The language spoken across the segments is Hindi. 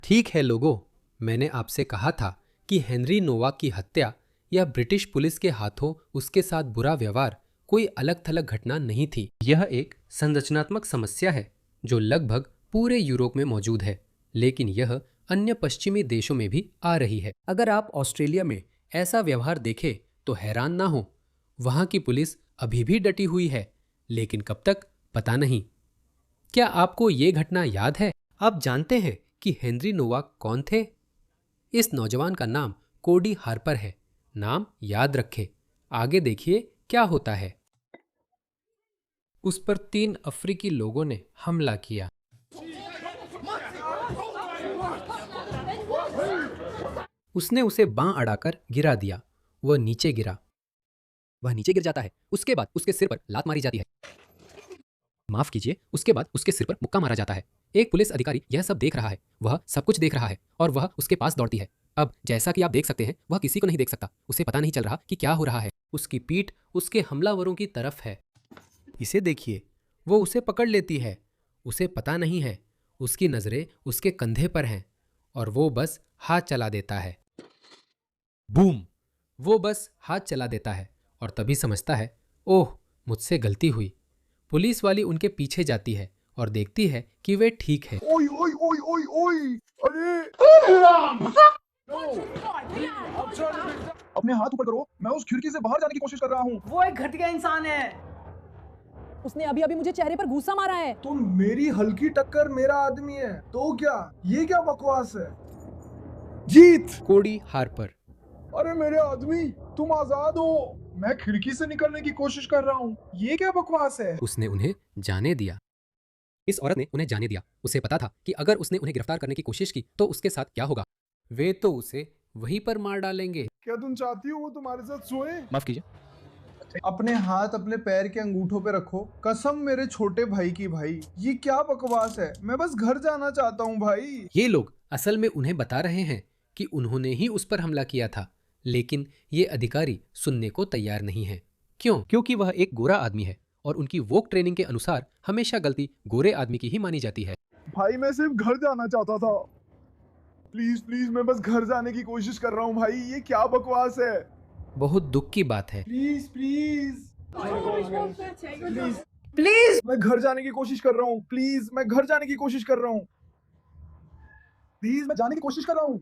ठीक है लोगों, मैंने आपसे कहा था कि हेनरी नोवाक की हत्या या ब्रिटिश पुलिस के हाथों उसके साथ बुरा व्यवहार कोई अलग थलग घटना नहीं थी। यह एक संरचनात्मक समस्या है जो लगभग पूरे यूरोप में मौजूद है, लेकिन यह अन्य पश्चिमी देशों में भी आ रही है। अगर आप ऑस्ट्रेलिया में ऐसा व्यवहार देखें तो हैरान ना हो। वहां की पुलिस अभी भी डटी हुई है, लेकिन कब तक पता नहीं। क्या आपको ये घटना याद है? आप जानते हैं कि हेनरी नोवाक कौन थे? इस नौजवान का नाम कोडी हार्पर है। नाम याद रखें। आगे देखिए क्या होता है। उस पर 3 अफ्रीकी लोगों ने हमला किया। उसने उसे बांह अड़ाकर गिरा दिया। वह नीचे गिरा। वह नीचे गिर जाता है। उसके बाद उसके सिर पर लात मारी जाती है। माफ कीजिए, उसके बाद उसके सिर पर मुक्का मारा जाता है। एक पुलिस अधिकारी यह सब देख रहा है। वह सब कुछ देख रहा है और वह उसके पास दौड़ती है। अब जैसा कि आप देख सकते हैं, वह किसी को नहीं देख सकता। उसे पता नहीं चल रहा कि क्या हो रहा है। उसकी पीठ उसके हमलावरों की तरफ है। इसे देखिए, वो उसे पकड़ लेती है। उसे पता नहीं है। उसकी नजरें उसके कंधे पर हैं और वो बस हाथ चला देता है। बूम! वो बस हाथ चला देता है और तभी समझता है, ओह, मुझसे गलती हुई। पुलिस वाली उनके पीछे जाती है और देखती है कि वे ठीक है। ओए ओए ओए ओए ओए, अरे अपने हाथ ऊपर करो। मैं उस खिड़की से बाहर जाने की कोशिश कर रहा हूँ। वो एक घटिया इंसान है। उसने अभी अभी मुझे चेहरे पर घूसा मारा है। तो मेरी हल्की टक्कर मेरा आदमी है तो क्या? ये क्या बकवास है? जीत! कोडी हार्पर। अरे मेरे आदमी, तुम आजाद हो। मैं खिड़की से निकलने की कोशिश कर रहा हूँ। ये क्या बकवास है? उसने उन्हें जाने दिया। इस औरत ने उन्हें जाने दिया। उसे पता था कि अगर उसने उन्हें गिरफ्तार करने की कोशिश की तो उसके साथ क्या होगा। वे तो उसे वहीं पर मार डालेंगे। क्या तुम चाहती हो वो तुम्हारे साथ सोए? माफ कीजिए। अपने हाथ अपने पैर के अंगूठों पे रखो। कसम मेरे छोटे भाई की भाई, ये क्या बकवास है? मैं बस घर जाना चाहता हूँ भाई। ये लोग असल में उन्हें बता रहे हैं कि उन्होंने ही उस पर हमला किया था, लेकिन ये अधिकारी सुनने को तैयार नहीं है। क्यों? क्योंकि वह एक गोरा आदमी है और उनकी वोक ट्रेनिंग के अनुसार हमेशा गलती गोरे आदमी की ही मानी जाती है। भाई मैं सिर्फ घर जाना चाहता था। प्लीज प्लीज, मैं बस घर जाने की कोशिश कर रहा हूँ भाई। ये क्या बकवास है? बहुत दुख की बात है। प्लीज प्लीज प्लीज मैं घर जाने की कोशिश कर रहा हूँ। प्लीज मैं घर जाने की कोशिश कर रहा हूँ। प्लीज मैं जाने की कोशिश कर रहा हूँ।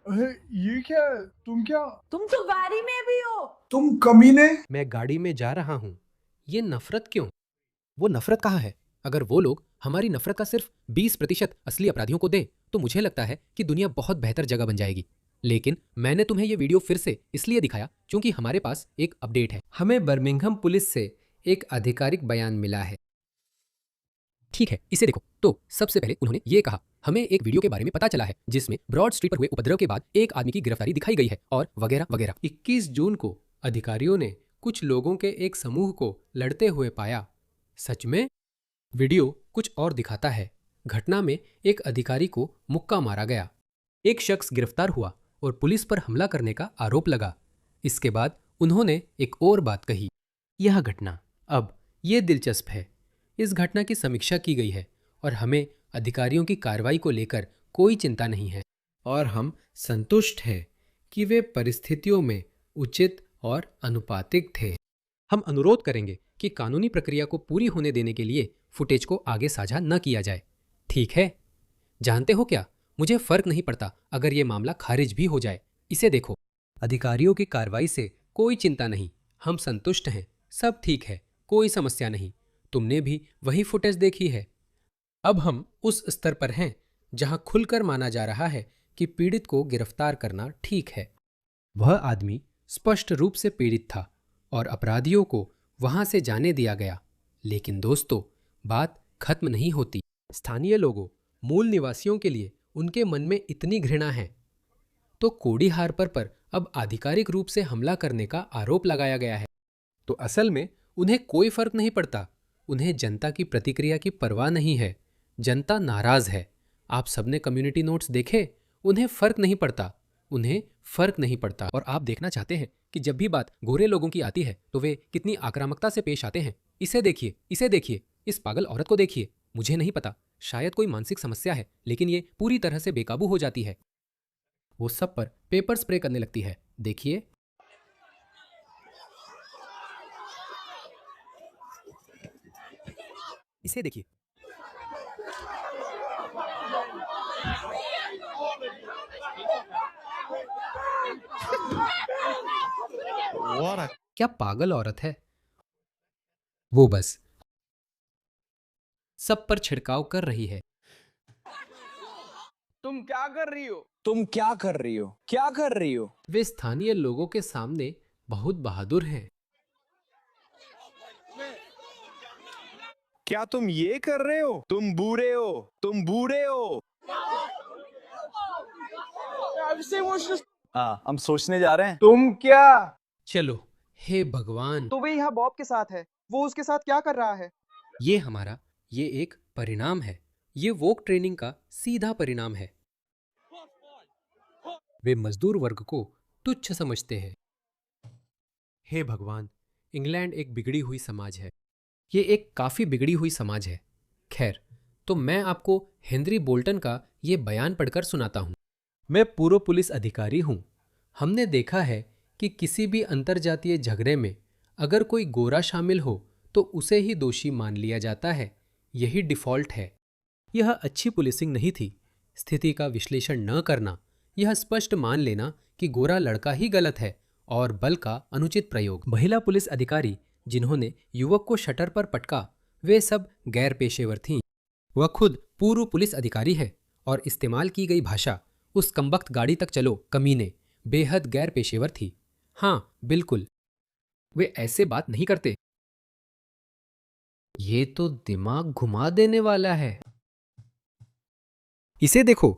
अरे ये क्या है? तुम क्या? तुम तो गाड़ी में भी हो। तुम कमीने! मैं गाड़ी में जा रहा हूँ। ये नफरत क्यों? वो नफरत कहाँ है? अगर वो लोग हमारी नफरत का सिर्फ 20% असली अपराधियों को दें तो मुझे लगता है कि दुनिया बहुत बेहतर जगह बन जाएगी। लेकिन मैंने तुम्हें ये वीडियो फिर से इसलिए दिखाया क्योंकि हमारे पास एक अपडेट है। हमें बर्मिंघम पुलिस से एक आधिकारिक बयान मिला है। ठीक है, इसे देखो। तो सबसे पहले उन्होंने ये कहा, हमें एक वीडियो के बारे में पता चला है जिसमें ब्रॉड स्ट्रीट पर हुए उपद्रव के बाद एक आदमी की गिरफ्तारी दिखाई गई है और वगैरह वगैरह। 21 जून को अधिकारियों ने कुछ लोगों के एक समूह को लड़ते हुए पाया। सच में? वीडियो कुछ और दिखाता है। घटना में एक अधिकारी को मुक्का मारा गया। एक शख्स गिरफ्तार हुआ और पुलिस पर हमला करने का आरोप लगा। इसके बाद उन्होंने एक और बात कही। यह घटना, अब ये दिलचस्प है। इस घटना की समीक्षा की गई है और हमें अधिकारियों की कार्रवाई को लेकर कोई चिंता नहीं है और हम संतुष्ट हैं कि वे परिस्थितियों में उचित और अनुपातिक थे। हम अनुरोध करेंगे कि कानूनी प्रक्रिया को पूरी होने देने के लिए फुटेज को आगे साझा न किया जाए। ठीक है? जानते हो क्या, मुझे फर्क नहीं पड़ता अगर ये मामला खारिज भी हो जाए। इसे देखो। अधिकारियों की कार्रवाई से कोई चिंता नहीं। हम संतुष्ट हैं। सब ठीक है, कोई समस्या नहीं। तुमने भी वही फुटेज देखी है। अब हम उस स्तर पर हैं जहां खुलकर माना जा रहा है कि पीड़ित को गिरफ्तार करना ठीक है। वह आदमी स्पष्ट रूप से पीड़ित था और अपराधियों को वहां से जाने दिया गया। लेकिन दोस्तों, बात खत्म नहीं होती। स्थानीय लोगों, मूल निवासियों के लिए उनके मन में इतनी घृणा है। तो कोडी हार्पर पर अब आधिकारिक रूप से हमला करने का आरोप लगाया गया है। तो असल में उन्हें कोई फर्क नहीं पड़ता। उन्हें जनता की प्रतिक्रिया की परवाह नहीं है। जनता नाराज है। आप सबने कम्युनिटी नोट्स देखे? उन्हें फर्क नहीं पड़ता। उन्हें फर्क नहीं पड़ता। और आप देखना चाहते हैं कि जब भी बात गोरे लोगों की आती है तो वे कितनी आक्रामकता से पेश आते हैं। इसे देखिए, इसे देखिए। इस पागल औरत को देखिए। मुझे नहीं पता, शायद कोई मानसिक समस्या है, लेकिन ये पूरी तरह से बेकाबू हो जाती है। वो सब पर पेपर स्प्रे करने लगती है। देखिए, इसे देखिए। क्या पागल औरत है वो, बस सब पर छिड़काव कर रही है। तुम क्या कर रही हो? तुम क्या कर रही हो? क्या कर रही हो? वे स्थानीय लोगों के सामने बहुत बहादुर हैं। क्या तुम ये कर रहे हो? तुम बुरे हो, तुम बुरे हो। हम सोचने जा रहे हैं। तुम क्या? चलो, हे भगवान, तो वे यहाँ बॉब के साथ है, वो उसके साथ क्या कर रहा है? ये एक परिणाम है। ये वोक ट्रेनिंग का सीधा परिणाम है। वे मजदूर वर्ग को तुच्छ समझते हैं। हे भगवान, इंग्लैंड एक बिगड़ी हुई समाज है। ये एक काफी बिगड़ी हुई समाज है। खैर, तो मैं आपको हेनरी बोल्टन का ये बयान पढ़कर सुनाता हूं। मैं पूर्व पुलिस अधिकारी हूं। हमने देखा है कि किसी भी अंतरजातीय झगड़े में अगर कोई गोरा शामिल हो तो उसे ही दोषी मान लिया जाता है। यही डिफॉल्ट है। यह अच्छी पुलिसिंग नहीं थी। स्थिति का विश्लेषण न करना, यह स्पष्ट मान लेना कि गोरा लड़का ही गलत है और बल का अनुचित प्रयोग। महिला पुलिस अधिकारी जिन्होंने युवक को शटर पर पटका, वे सब गैर पेशेवर थीं। वह खुद पूर्व पुलिस अधिकारी है और इस्तेमाल की गई भाषा उस कमबख्त गाड़ी तक चलो कमीने बेहद गैर पेशेवर थी। हाँ, बिल्कुल, वे ऐसे बात नहीं करते। ये तो दिमाग घुमा देने वाला है। इसे देखो।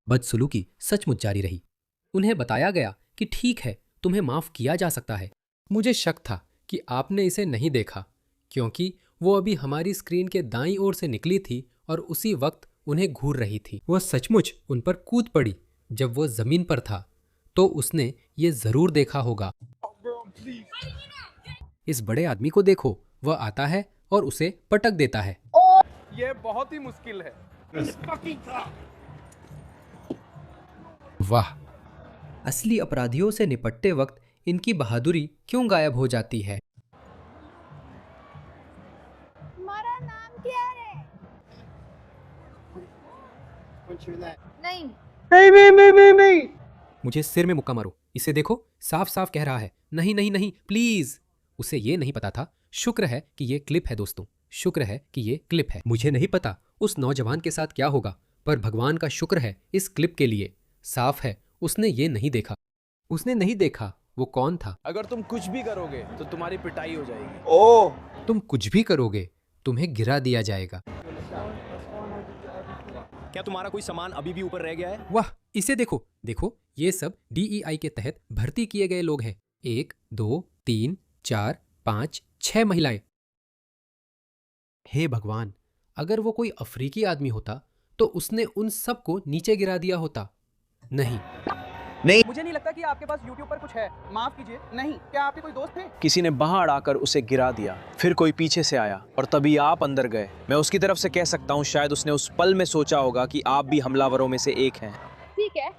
बदसलूकी सचमुच जारी रही। उन्हें बताया गया कि ठीक है, तुम्हें माफ किया जा सकता है। मुझे शक था कि आपने इसे नहीं देखा, क्योंकि वो अभी हमारी स्क्रीन के दाईं ओर से निकली थी और उसी वक्त उन्हें घूर रही थी। वह सचमुच उन पर कूद पड़ी। जब वो जमीन पर था तो उसने ये जरूर देखा होगा। इस बड़े आदमी को देखो, वह आता है और उसे पटक देता है। ये बहुत ही मुश्किल है। वाह, असली अपराधियों से निपटते वक्त इनकी बहादुरी क्यों गायब हो जाती है? तुम्हारा नाम क्या है? नहीं। नहीं। मुझे सिर में मुक्का मारो। इसे देखो, साफ साफ कह रहा है नहीं नहीं नहीं, प्लीज। उसे ये नहीं पता था। शुक्र है कि ये क्लिप है दोस्तों, शुक्र है कि ये क्लिप है। मुझे नहीं पता उस नौजवान के साथ क्या होगा, पर भगवान का शुक्र है इस क्लिप के लिए। साफ है उसने ये नहीं देखा। उसने नहीं देखा वो कौन था। अगर तुम कुछ भी करोगे तो तुम्हारी पिटाई हो जाएगी। ओह, तुम कुछ भी करोगे, तुम्हें गिरा दिया जाएगा। क्या तुम्हारा कोई सामान अभी भी ऊपर रह गया है? वाह, इसे देखो। देखो, ये सब DEI के तहत भर्ती किए गए लोग हैं। 1 2 3 4 5 6 महिलाएं। हे भगवान, अगर वो कोई अफ्रीकी आदमी होता तो उसने उन सबको नीचे गिरा दिया होता। नहीं, मुझे नहीं लगता कि आपके पास YouTube पर कुछ है। माफ कीजिए, नहीं। क्या आपके कोई दोस्त थे? किसी ने बाहर आकर उसे गिरा दिया, फिर कोई पीछे से आया और तभी आप अंदर गए। मैं उसकी तरफ से कह सकता हूँ, शायद उसने उस पल में सोचा होगा कि आप भी हमलावरों में से एक हैं। ठीक है।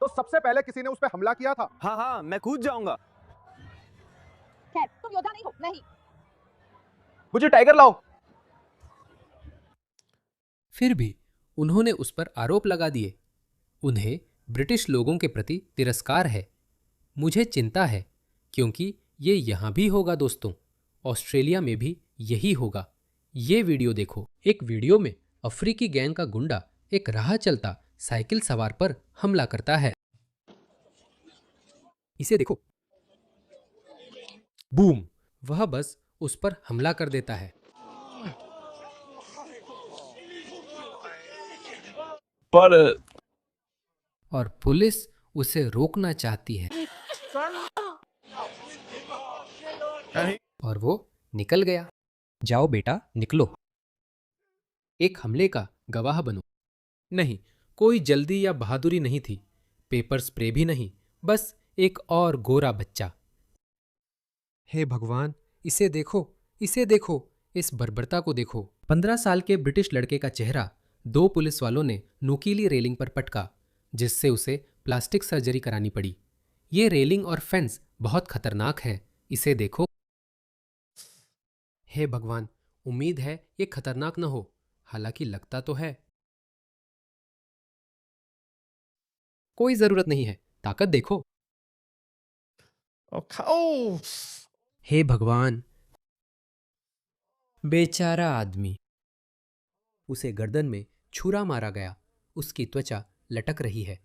तो सबसे पहले किसी ने उस पर हमला किया था। हाँ, मैं कूद जाऊंगा। खैर, तुम योद्धा नहीं हो। नहीं। मुझे टाइगर लाओ। फिर भी उन्होंने उस पर आरोप लगा दिए। उन्हें ब्रिटिश लोगों के प्रति तिरस्कार है। मुझे चिंता है, क्योंकि ये यहाँ भी होगा दोस्तों। ऑस्ट्रेलिया में भी यही होगा। ये वीडियो देखो। एक वीडियो में अफ्रीकी गैंग का गुंडा एक राह चलता साइकिल सवार पर हमला करता है। इसे देखो। बूम, वह बस उस पर हमला कर देता है। पर और पुलिस उसे रोकना चाहती है और वो निकल गया। जाओ बेटा, निकलो। एक हमले का गवाह बनो। नहीं, कोई जल्दी या बहादुरी नहीं थी। पेपर स्प्रे भी नहीं, बस एक और गोरा बच्चा। हे भगवान, इसे देखो, इसे देखो। इस बर्बरता को देखो। 15 साल के ब्रिटिश लड़के का चेहरा 2 पुलिस वालों ने नुकीली रेलिंग पर पटका, जिससे उसे प्लास्टिक सर्जरी करानी पड़ी। ये रेलिंग और फेंस बहुत खतरनाक है, इसे देखो। हे भगवान, उम्मीद है ये खतरनाक न हो, हालांकि लगता तो है। कोई जरूरत नहीं है, ताकत देखो। हे भगवान, बेचारा आदमी। उसे गर्दन में छुरा मारा गया, उसकी त्वचा लटक रही है।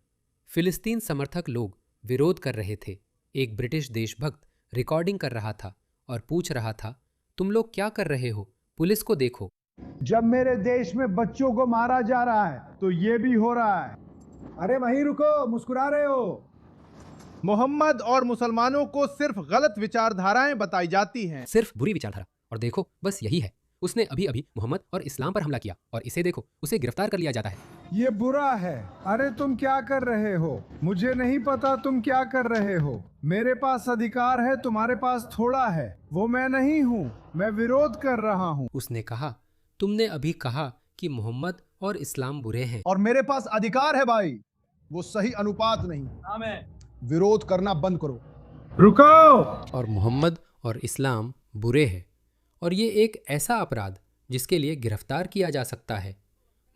फिलिस्तीन समर्थक लोग विरोध कर रहे थे। एक ब्रिटिश देशभक्त रिकॉर्डिंग कर रहा था और पूछ रहा था, तुम लोग क्या कर रहे हो? पुलिस को देखो। जब मेरे देश में बच्चों को मारा जा रहा है तो ये भी हो रहा है। अरे वहीं रुको, मुस्कुरा रहे हो। मोहम्मद और मुसलमानों को सिर्फ गलत विचारधाराएं बताई जाती हैं। सिर्फ बुरी विचारधारा। और देखो, बस यही है। उसने अभी अभी मोहम्मद और इस्लाम पर हमला किया और इसे देखो, उसे गिरफ्तार कर लिया जाता है। ये बुरा है। अरे तुम क्या कर रहे हो? मुझे नहीं पता तुम क्या कर रहे हो। मेरे पास अधिकार है, तुम्हारे पास थोड़ा है। वो मैं नहीं हूँ, मैं विरोध कर रहा हूँ। उसने कहा, तुमने अभी कहा कि मोहम्मद और इस्लाम बुरे हैं। और मेरे पास अधिकार है भाई, वो सही अनुपात नहीं। विरोध करना बंद करो। रुको। और मोहम्मद और इस्लाम बुरे हैं, और ये एक ऐसा अपराध जिसके लिए गिरफ्तार किया जा सकता है।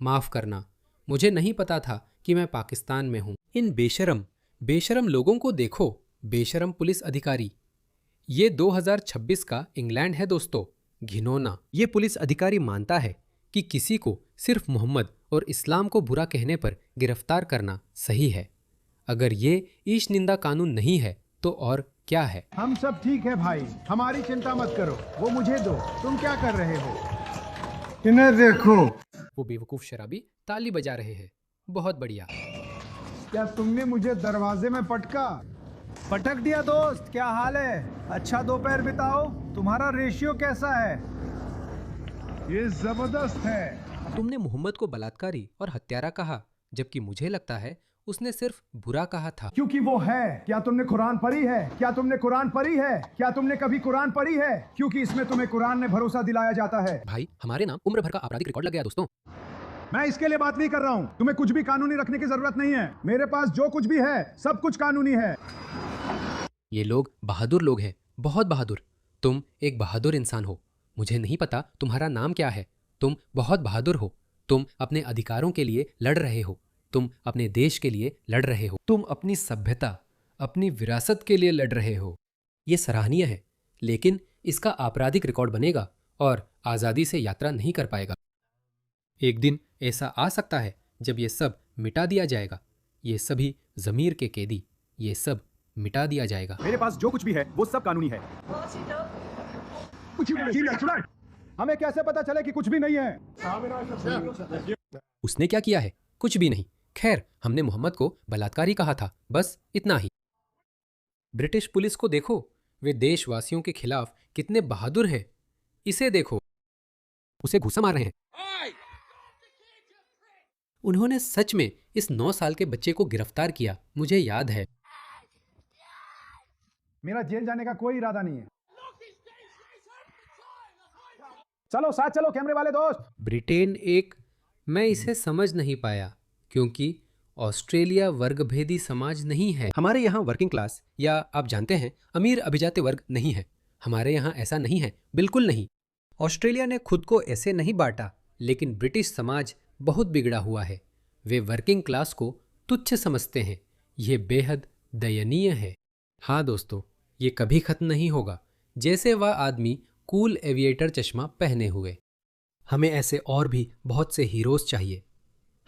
माफ़ करना, मुझे नहीं पता था कि मैं पाकिस्तान में हूँ। इन बेशरम लोगों को देखो, बेशरम पुलिस अधिकारी। ये 2026 का इंग्लैंड है दोस्तों, घिनौना। ये पुलिस अधिकारी मानता है कि किसी को सिर्फ मोहम्मद और इस्लाम को बुरा कहने पर गिरफ्तार करना सही है। अगर ये ईश निंदा कानून नहीं है तो और क्या है? हम सब ठीक है भाई, हमारी चिंता मत करो। वो मुझे दो। तुम क्या कर रहे हो? इन्हें देखो। वो बेवकूफ़ शराबी ताली बजा रहे हैं। बहुत बढ़िया। क्या तुमने मुझे दरवाजे में पटक दिया? दोस्त क्या हाल है? अच्छा दोपहर बिताओ। तुम्हारा रेशियो कैसा है? ये जबरदस्त है। तुमने मोहम्मद को बलात्कारी और हत्यारा कहा, जबकि मुझे लगता है उसने सिर्फ बुरा कहा था। क्योंकि वो है। क्या तुमने कुरान पढ़ी है? क्या तुमने कुरान पढ़ी है? क्या तुमने कभी कुरान पढ़ी है? क्योंकि इसमें तुम्हें कुरान में भरोसा दिलाया जाता है। भाई, हमारे नाम उम्र भर का आपराधिक रिकॉर्ड लग गया दोस्तों। मैं इसके लिए बात नहीं कर रहा हूँ। तुम्हें कुछ भी कानूनी रखने की जरूरत नहीं है। मेरे पास जो कुछ भी है सब कुछ कानूनी है। ये लोग बहादुर लोग हैं, बहुत बहादुर। तुम एक बहादुर इंसान हो। मुझे नहीं पता तुम्हारा नाम क्या है। तुम बहुत बहादुर हो। तुम अपने अधिकारों के लिए लड़ रहे हो। तुम अपने देश के लिए लड़ रहे हो। तुम अपनी सभ्यता, अपनी विरासत के लिए लड़ रहे हो। ये सराहनीय है, लेकिन इसका आपराधिक रिकॉर्ड बनेगा और आज़ादी से यात्रा नहीं कर पाएगा। एक दिन ऐसा आ सकता है जब ये सब मिटा दिया जाएगा। ये सभी ज़मीर के कैदी, ये सब मिटा दिया जाएगा। मेरे पास जो कुछ भी है वो सब कानूनी है। हमें कैसे पता चले कि कुछ भी नहीं है? उसने क्या किया है? कुछ भी नहीं। खैर, हमने मोहम्मद को बलात्कारी कहा था, बस इतना ही। ब्रिटिश पुलिस को देखो, वे देशवासियों के खिलाफ कितने बहादुर हैं। इसे देखो, उसे घूसा मार रहे हैं। उन्होंने सच में इस 9 साल के बच्चे को गिरफ्तार किया, मुझे याद है। मेरा जेल जाने का कोई इरादा नहीं है। चलो साथ चलो कैमरे वाले दोस्त। ब्रिटेन एक, मैं इसे समझ नहीं पाया, क्योंकि ऑस्ट्रेलिया वर्गभेदी समाज नहीं है। हमारे यहाँ वर्किंग क्लास या आप जानते हैं अमीर अभिजात वर्ग नहीं है। हमारे यहाँ ऐसा नहीं है, बिल्कुल नहीं। ऑस्ट्रेलिया ने खुद को ऐसे नहीं बांटा, लेकिन ब्रिटिश समाज बहुत बिगड़ा हुआ है। वे वर्किंग क्लास को तुच्छ समझते हैं। ये बेहद दयनीय है। हाँ दोस्तों, ये कभी खत्म नहीं होगा। जैसे वह आदमी कूल एविएटर चश्मा पहने हुए। हमें ऐसे और भी बहुत से हीरोज़ चाहिए।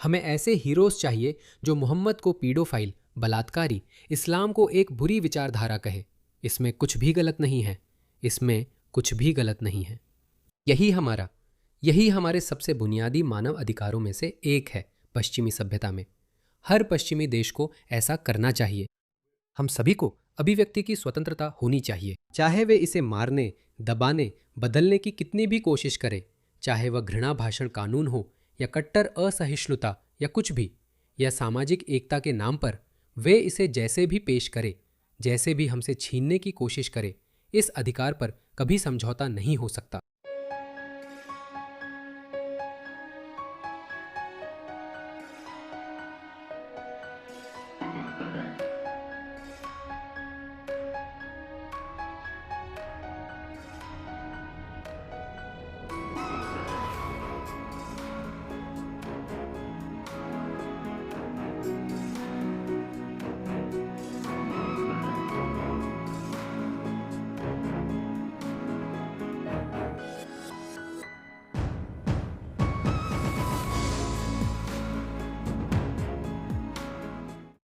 हमें ऐसे हीरोज़ चाहिए जो मोहम्मद को पीडोफाइल, बलात्कारी, इस्लाम को एक बुरी विचारधारा कहे। इसमें कुछ भी गलत नहीं है। इसमें कुछ भी गलत नहीं है। यही हमारे सबसे बुनियादी मानव अधिकारों में से एक है। पश्चिमी सभ्यता में हर पश्चिमी देश को ऐसा करना चाहिए। हम सभी को अभिव्यक्ति की स्वतंत्रता होनी चाहिए, चाहे वे इसे मारने, दबाने, बदलने की कितनी भी कोशिश करे, चाहे वह घृणा भाषण कानून हो या कट्टर असहिष्णुता या कुछ भी, या सामाजिक एकता के नाम पर वे इसे जैसे भी पेश करे, जैसे भी हमसे छीनने की कोशिश करे, इस अधिकार पर कभी समझौता नहीं हो सकता।